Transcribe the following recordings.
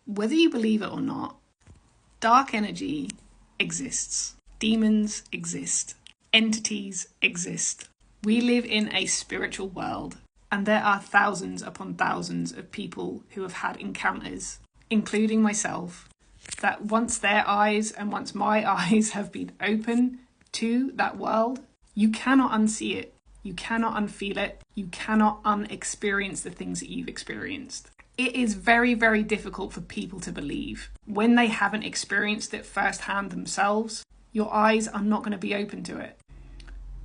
Whether you believe it or not, dark energy exists. Demons exist. Entities exist. We live in a spiritual world, and there are thousands upon thousands of people who have had encounters, including myself, that once their eyes and once my eyes have been open to that world, you cannot unsee it. You cannot unfeel it. You cannot unexperience the things that you've experienced. It is very, very difficult for people to believe. When they haven't experienced it firsthand themselves, your eyes are not going to be open to it.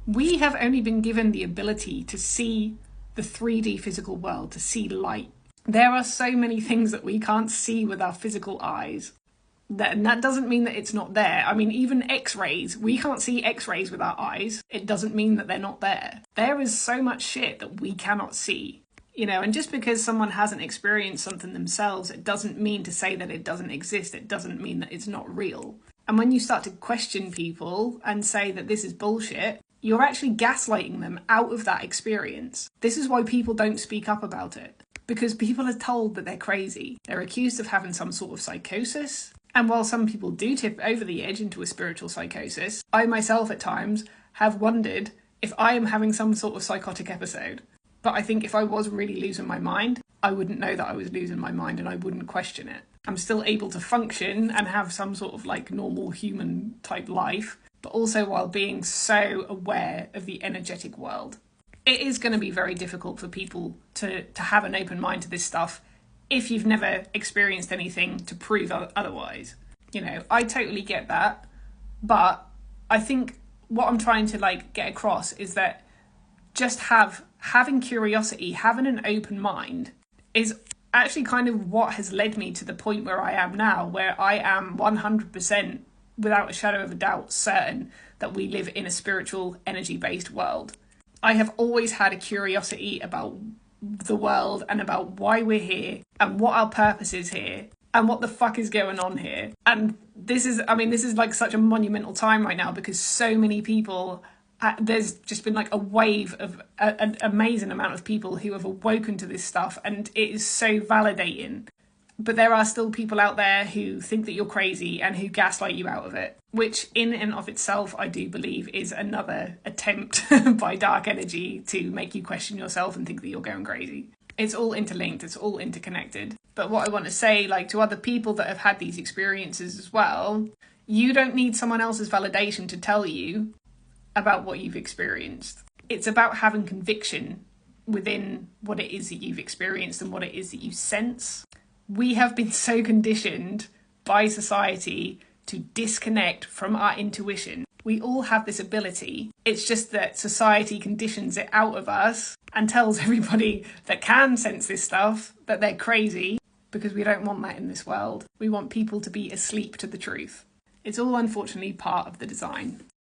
We have only been given the ability to see the 3D physical world, to see light. There are so many things that we can't see with our physical eyes. And that doesn't mean that it's not there. I mean, even X-rays, we can't see X-rays with our eyes. It doesn't mean that they're not there. There is so much shit that we cannot see. And just because someone hasn't experienced something themselves, it doesn't mean to say that it doesn't exist. It doesn't mean that it's not real. And when you start to question people and say that this is bullshit, you're actually gaslighting them out of that experience. This is why people don't speak up about it. Because people are told that they're crazy. They're accused of having some sort of psychosis. And while some people do tip over the edge into a spiritual psychosis, I myself at times have wondered if I am having some sort of psychotic episode. But I think if I was really losing my mind, I wouldn't know that I was losing my mind and I wouldn't question it. I'm still able to function and have some sort of normal human type life, but also while being so aware of the energetic world. It is going to be very difficult for people to have an open mind to this stuff if you've never experienced anything to prove otherwise. I totally get that, but I think what I'm trying to get across is that just having curiosity, having an open mind is actually kind of what has led me to the point where I am now, where I am 100% without a shadow of a doubt certain that we live in a spiritual energy-based world. I have always had a curiosity about the world and about why we're here and what our purpose is here and what the fuck is going on here. And this is such a monumental time right now because so many people, there's just been a wave of an amazing amount of people who have awoken to this stuff, and it is so validating. But there are still people out there who think that you're crazy and who gaslight you out of it, which in and of itself, I do believe, is another attempt by dark energy to make you question yourself and think that you're going crazy. It's all interlinked, it's all interconnected. But what I want to say, to other people that have had these experiences as well, you don't need someone else's validation to tell you about what you've experienced. It's about having conviction within what it is that you've experienced and what it is that you sense. We have been so conditioned by society to disconnect from our intuition. We all have this ability. It's just that society conditions it out of us and tells everybody that can sense this stuff that they're crazy, because we don't want that in this world. We want people to be asleep to the truth. It's all unfortunately part of the design.